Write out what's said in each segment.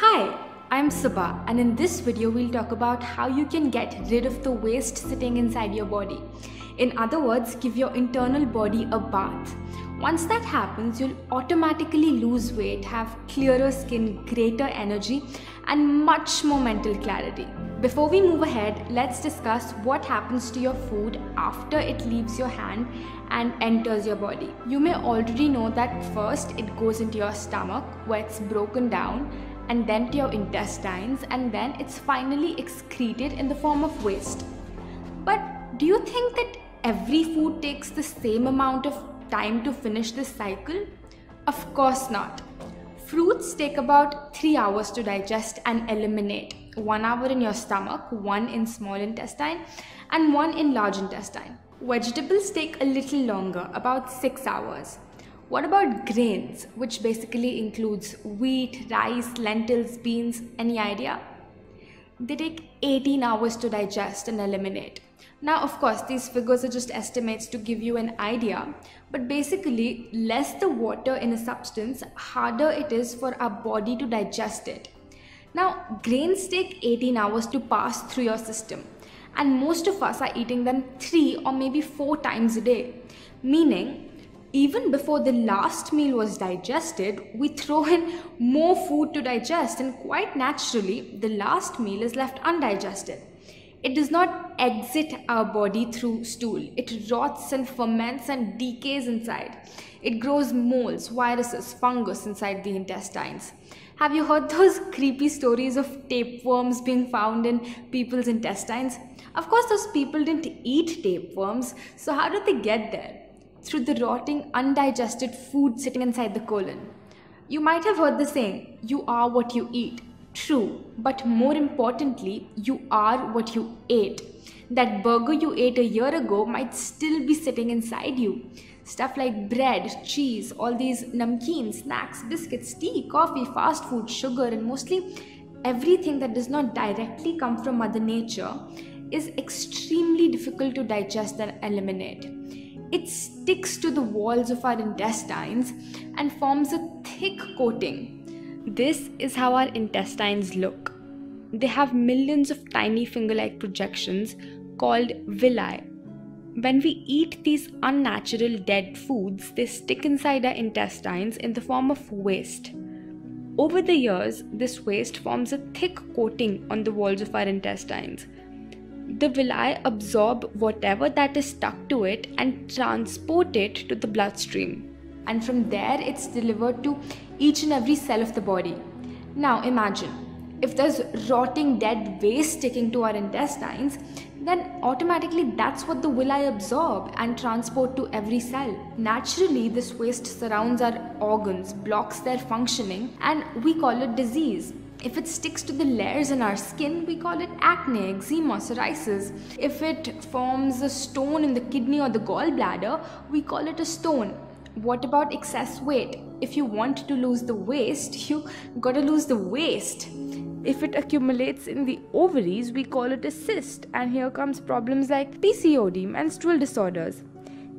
Hi, I'm Subha, and in this video we'll talk about how you can get rid of the waste sitting inside your body. In other words, give your internal body a bath. Once that happens, you'll automatically lose weight, have clearer skin, greater energy, and much more mental clarity. Before we move ahead, let's discuss what happens to your food after it leaves your hand and enters your body. You may already know that first it goes into your stomach where it's broken down, and then to your intestines, and then it's finally excreted in the form of waste. But do you think that every food takes the same amount of time to finish this cycle? Of course not. Fruits take about 3 hours to digest and eliminate. 1 hour in your stomach, 1 in small intestine, and 1 in large intestine. Vegetables take a little longer, about 6 hours. What about grains, which basically includes wheat, rice, lentils, beans? Any idea? They take 18 hours to digest and eliminate. Now, of course, these figures are just estimates to give you an idea, but basically, less the water in a substance, harder it is for our body to digest it. Now, grains take 18 hours to pass through your system, and most of us are eating them 3 or maybe 4 times a day, meaning even before the last meal was digested, we throw in more food to digest, and quite naturally, the last meal is left undigested. It does not exit our body through stool. It rots and ferments and decays inside. It grows molds, viruses, fungus inside the intestines. Have you heard those creepy stories of tapeworms being found in people's intestines? Of course, those people didn't eat tapeworms, so how did they get there? Through the rotting, undigested food sitting inside the colon. You might have heard the saying, you are what you eat. True, but more importantly, you are what you ate. That burger you ate a year ago might still be sitting inside you. Stuff like bread, cheese, all these namkeen, snacks, biscuits, tea, coffee, fast food, sugar, and mostly everything that does not directly come from Mother Nature is extremely difficult to digest and eliminate. It sticks to the walls of our intestines and forms a thick coating. This is how our intestines look. They have millions of tiny finger-like projections called villi. When we eat these unnatural dead foods, they stick inside our intestines in the form of waste. Over the years, this waste forms a thick coating on the walls of our intestines. The villi absorb whatever that is stuck to it and transport it to the bloodstream. And from there, it's delivered to each and every cell of the body. Now imagine, if there's rotting dead waste sticking to our intestines, then automatically that's what the villi absorb and transport to every cell. Naturally, this waste surrounds our organs, blocks their functioning, and we call it disease. If it sticks to the layers in our skin, we call it acne, eczema, psoriasis. If it forms a stone in the kidney or the gallbladder, we call it a stone. What about excess weight? If you want to lose the waste, you gotta lose the waste. If it accumulates in the ovaries, we call it a cyst, and here comes problems like PCOD, menstrual disorders.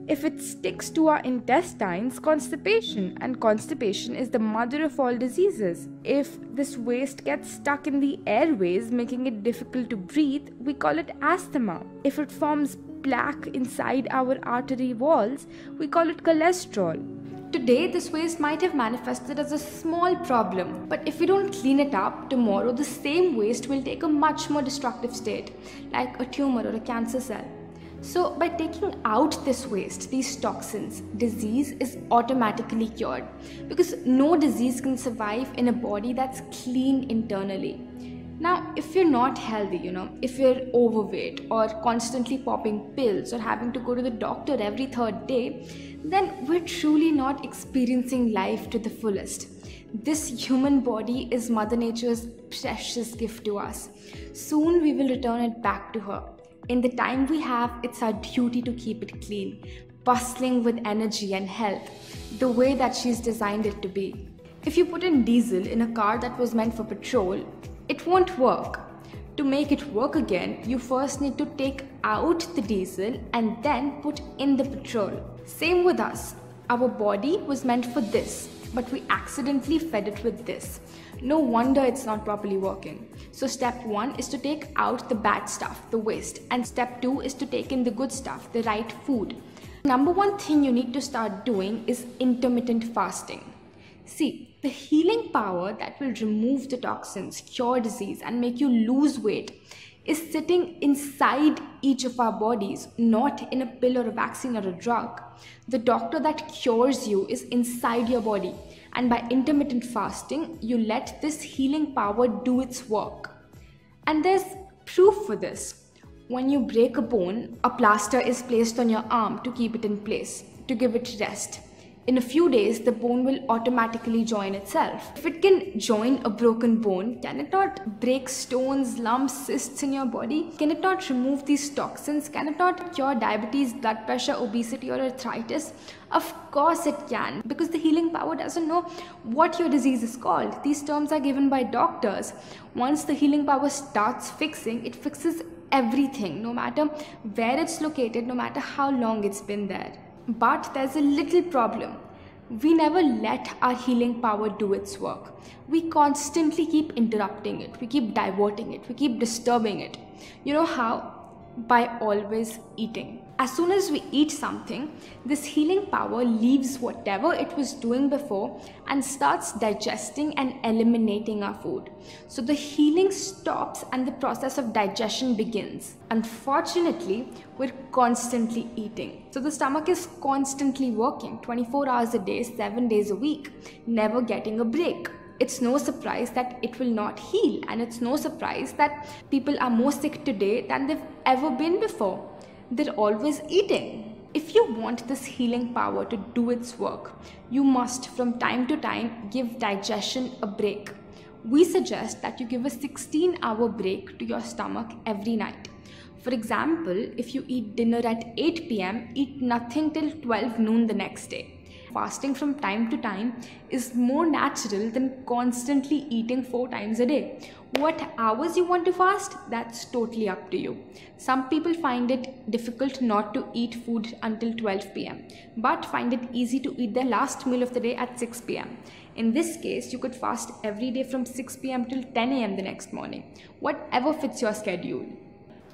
If it sticks to our intestines, constipation, and constipation is the mother of all diseases. If this waste gets stuck in the airways, making it difficult to breathe, we call it asthma. If it forms plaque inside our artery walls, we call it cholesterol. Today, this waste might have manifested as a small problem, but if we don't clean it up, tomorrow the same waste will take a much more destructive state, like a tumor or a cancer cell. So by taking out this waste, these toxins, disease is automatically cured, because no disease can survive in a body that's clean internally. Now, if you're not healthy, if you're overweight or constantly popping pills or having to go to the doctor every 3rd day, then we're truly not experiencing life to the fullest. This human body is Mother Nature's precious gift to us. Soon we will return it back to her. In the time we have, it's our duty to keep it clean, bustling with energy and health, the way that she's designed it to be. If you put in diesel in a car that was meant for petrol, it won't work. To make it work again, you first need to take out the diesel and then put in the petrol. Same with us. Our body was meant for this, but we accidentally fed it with this. No wonder it's not properly working. So step 1 is to take out the bad stuff, the waste, and step 2 is to take in the good stuff, the right food. Number 1 thing you need to start doing is intermittent fasting. See, the healing power that will remove the toxins, cure disease, and make you lose weight is sitting inside each of our bodies, not in a pill or a vaccine or a drug. The doctor that cures you is inside your body, and by intermittent fasting, you let this healing power do its work. And there's proof for this. When you break a bone, a plaster is placed on your arm to keep it in place, to give it rest. In a few days, the bone will automatically join itself. If it can join a broken bone, can it not break stones, lumps, cysts in your body? Can it not remove these toxins? Can it not cure diabetes, blood pressure, obesity, or arthritis? Of course it can, because the healing power doesn't know what your disease is called. These terms are given by doctors. Once the healing power starts fixing, it fixes everything, no matter where it's located, no matter how long it's been there. But there's a little problem. We never let our healing power do its work. We constantly keep interrupting it. We keep diverting it. We keep disturbing it. You know how? By always eating. As soon as we eat something, this healing power leaves whatever it was doing before and starts digesting and eliminating our food. So the healing stops and the process of digestion begins. Unfortunately, we're constantly eating. So the stomach is constantly working 24 hours a day, 7 days a week, never getting a break. It's no surprise that it will not heal, and it's no surprise that people are more sick today than they've ever been before. They're always eating. If you want this healing power to do its work, you must from time to time give digestion a break. We suggest that you give a 16-hour break to your stomach every night. For example, if you eat dinner at 8 p.m., eat nothing till 12 noon the next day. Fasting from time to time is more natural than constantly eating 4 times a day. What hours you want to fast, that's totally up to you. Some people find it difficult not to eat food until 12 p.m. but find it easy to eat their last meal of the day at 6 p.m. In this case, you could fast every day from 6 p.m. till 10 a.m. the next morning, whatever fits your schedule.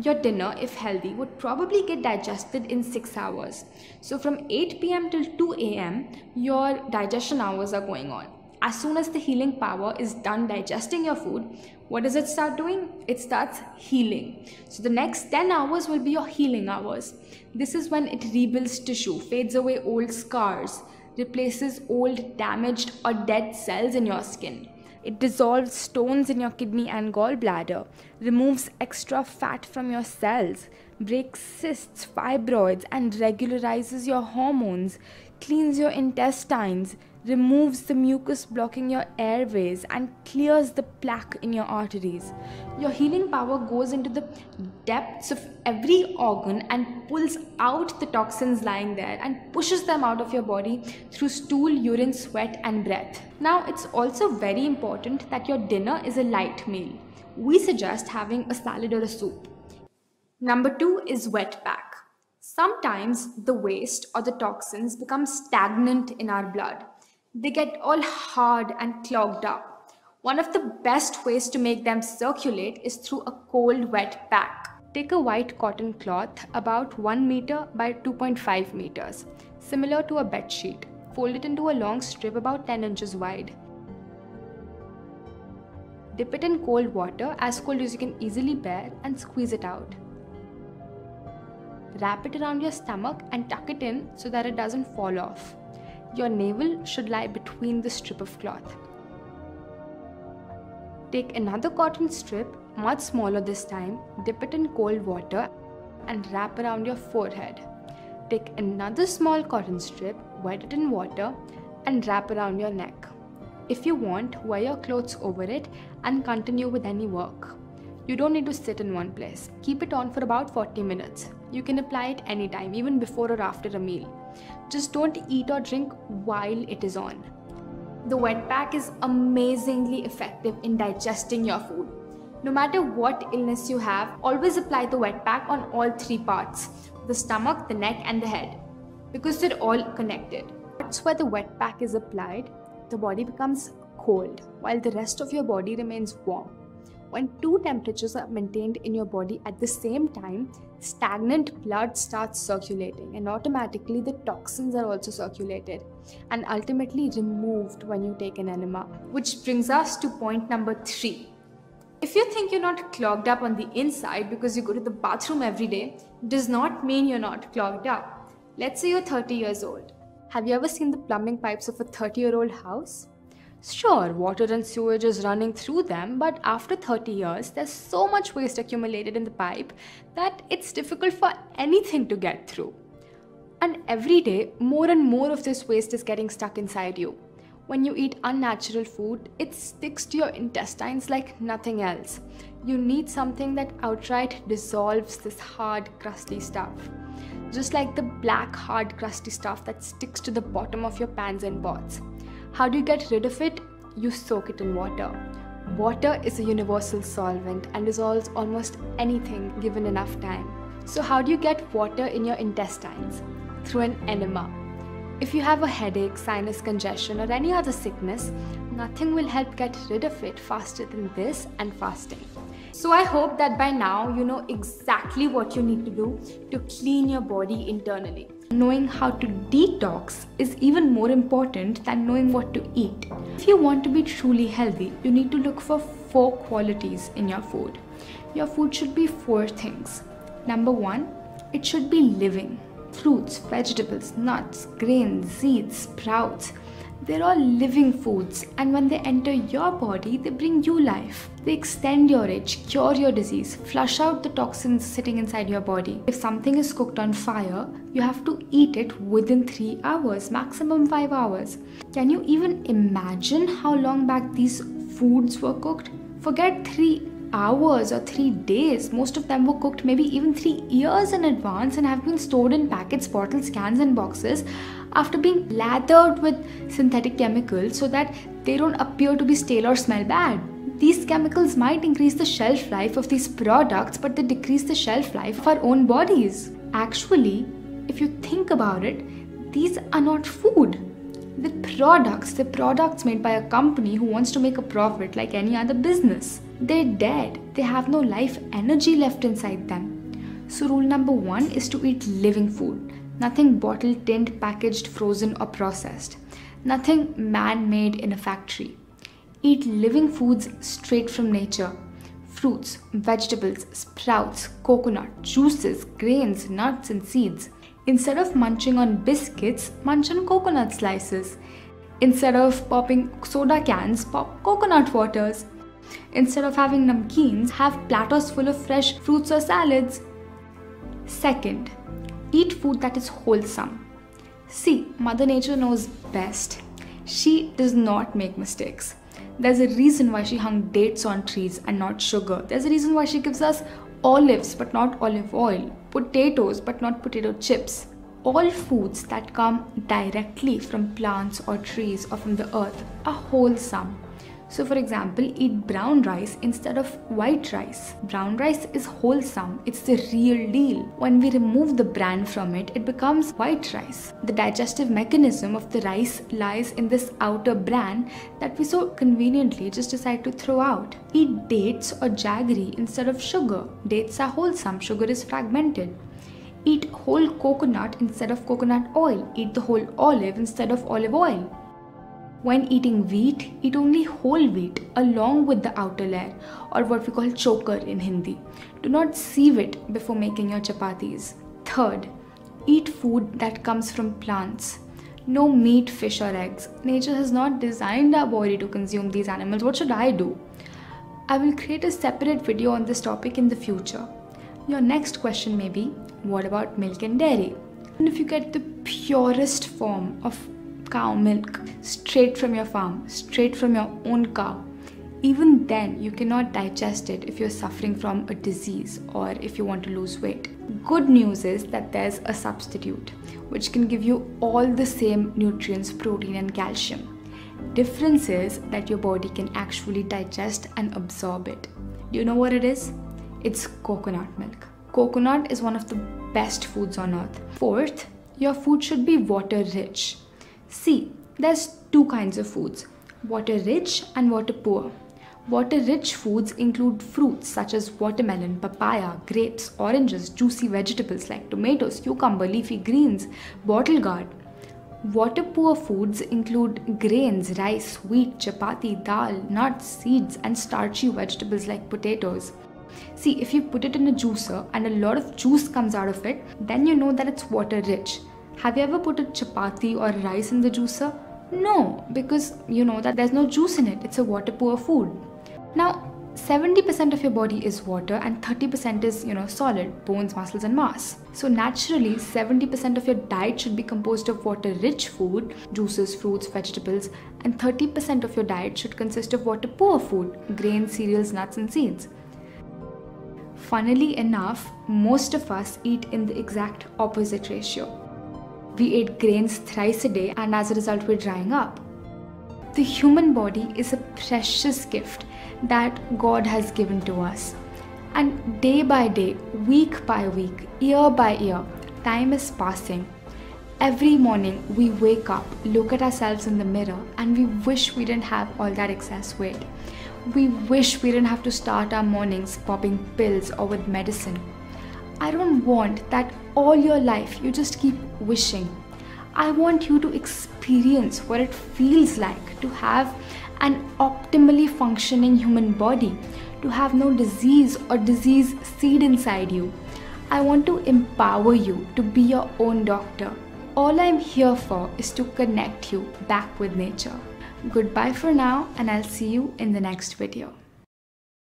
Your dinner, if healthy, would probably get digested in 6 hours. So from 8 p.m. till 2 a.m., your digestion hours are going on. As soon as the healing power is done digesting your food, what does it start doing? It starts healing. So the next 10 hours will be your healing hours. This is when it rebuilds tissue, fades away old scars, replaces old damaged or dead cells in your skin. It dissolves stones in your kidney and gallbladder, removes extra fat from your cells, breaks cysts, fibroids, and regularizes your hormones, cleans your intestines, removes the mucus blocking your airways, and clears the plaque in your arteries. Your healing power goes into the depths of every organ and pulls out the toxins lying there and pushes them out of your body through stool, urine, sweat, and breath. Now, it's also very important that your dinner is a light meal. We suggest having a salad or a soup. Number 2 is wet pack. Sometimes the waste or the toxins become stagnant in our blood. They get all hard and clogged up. One of the best ways to make them circulate is through a cold wet pack. Take a white cotton cloth about 1 meter by 2.5 meters, similar to a bed sheet. Fold it into a long strip about 10 inches wide. Dip it in cold water, as cold as you can easily bear, and squeeze it out. Wrap it around your stomach and tuck it in so that it doesn't fall off. Your navel should lie between the strip of cloth. Take another cotton strip, much smaller this time, dip it in cold water and wrap around your forehead. Take another small cotton strip, wet it in water and wrap around your neck. If you want, wear your clothes over it and continue with any work. You don't need to sit in one place. Keep it on for about 40 minutes. You can apply it anytime, even before or after a meal. Just don't eat or drink while it is on. The wet pack is amazingly effective in digesting your food. No matter what illness you have, always apply the wet pack on all 3 parts: the stomach, the neck, and the head, because they're all connected. That's where the wet pack is applied. the body becomes cold while the rest of your body remains warm. When two temperatures are maintained in your body at the same time, stagnant blood starts circulating, and automatically the toxins are also circulated and ultimately removed when you take an enema. Which brings us to point number 3. If you think you're not clogged up on the inside because you go to the bathroom every day, does not mean you're not clogged up. Let's say you're 30 years old. Have you ever seen the plumbing pipes of a 30-year-old house? Sure, water and sewage is running through them, but after 30 years, there's so much waste accumulated in the pipe that it's difficult for anything to get through. And every day, more and more of this waste is getting stuck inside you. When you eat unnatural food, it sticks to your intestines like nothing else. You need something that outright dissolves this hard, crusty stuff. Just like the black, hard, crusty stuff that sticks to the bottom of your pans and pots. How do you get rid of it? You soak it in water. Water is a universal solvent and dissolves almost anything given enough time. So how do you get water in your intestines? Through an enema. If you have a headache, sinus congestion, or any other sickness, nothing will help get rid of it faster than this and fasting. So I hope that by now you know exactly what you need to do to clean your body internally. Knowing how to detox is even more important than knowing what to eat. If you want to be truly healthy, you need to look for 4 qualities in your food. Your food should be 4 things. Number 1, it should be living. Fruits, vegetables, nuts, grains, seeds, sprouts. They're all living foods, and when they enter your body, they bring you life. They extend your age, cure your disease, flush out the toxins sitting inside your body. If something is cooked on fire, you have to eat it within 3 hours, maximum 5 hours. Can you even imagine how long back these foods were cooked? Forget 3 hours or 3 days. Most of them were cooked maybe even 3 years in advance and have been stored in packets, bottles, cans and boxes after being lathered with synthetic chemicals so that they don't appear to be stale or smell bad. These chemicals might increase the shelf life of these products, but they decrease the shelf life of our own bodies. Actually, if you think about it, these are not food. The products made by a company who wants to make a profit like any other business. They're dead. They have no life energy left inside them. So rule number 1 is to eat living food. Nothing bottled, tinned, packaged, frozen or processed. Nothing man-made in a factory. Eat living foods straight from nature. Fruits, vegetables, sprouts, coconut, juices, grains, nuts and seeds. Instead of munching on biscuits, munch on coconut slices. Instead of popping soda cans, pop coconut waters. Instead of having namkeens, have platters full of fresh fruits or salads. Second, eat food that is wholesome. See, Mother Nature knows best. She does not make mistakes. There's a reason why she hung dates on trees and not sugar. There's a reason why she gives us olives but not olive oil, potatoes but not potato chips. All foods that come directly from plants or trees or from the earth are wholesome. So for example, eat brown rice instead of white rice. Brown rice is wholesome. It's the real deal. When we remove the bran from it, it becomes white rice. The digestive mechanism of the rice lies in this outer bran that we so conveniently just decide to throw out. Eat dates or jaggery instead of sugar. Dates are wholesome. Sugar is fragmented. Eat whole coconut instead of coconut oil. Eat the whole olive instead of olive oil. When eating wheat, eat only whole wheat along with the outer layer, or what we call chokar in Hindi. Do not sieve it before making your chapatis. Third, eat food that comes from plants. No meat, fish or eggs. Nature has not designed our body to consume these animals. What should I do? I will create a separate video on this topic in the future. Your next question may be, what about milk and dairy? And if you get the purest form of cow milk straight from your farm, straight from your own cow, even then you cannot digest it if you're suffering from a disease or if you want to lose weight. Good news is that there's a substitute which can give you all the same nutrients, protein and calcium. Difference is that your body can actually digest and absorb it. Do you know what it is? It's coconut milk. Coconut is one of the best foods on earth. Fourth, your food should be water rich. See, there's two kinds of foods: water-rich and water-poor. Water-rich foods include fruits such as watermelon, papaya, grapes, oranges, juicy vegetables like tomatoes, cucumber, leafy greens, bottle gourd. Water-poor foods include grains, rice, wheat, chapati, dal, nuts, seeds, and starchy vegetables like potatoes. See, if you put it in a juicer and a lot of juice comes out of it, then you know that it's water-rich. Have you ever put a chapati or rice in the juicer? No, because you know that there's no juice in it. It's a water-poor food. Now, 70% of your body is water and 30% is, solid, bones, muscles and mass. So naturally, 70% of your diet should be composed of water-rich food, juices, fruits, vegetables, and 30% of your diet should consist of water-poor food, grains, cereals, nuts and seeds. Funnily enough, most of us eat in the exact opposite ratio. We eat grains thrice a day and as a result we're drying up. The human body is a precious gift that God has given to us. And day by day, week by week, year by year, time is passing. Every morning we wake up, look at ourselves in the mirror and we wish we didn't have all that excess weight. We wish we didn't have to start our mornings popping pills or with medicine. I don't want that all your life you just keep wishing. I want you to experience what it feels like to have an optimally functioning human body, to have no disease or disease seed inside you. I want to empower you to be your own doctor. All I'm here for is to connect you back with nature. Goodbye for now, and I'll see you in the next video.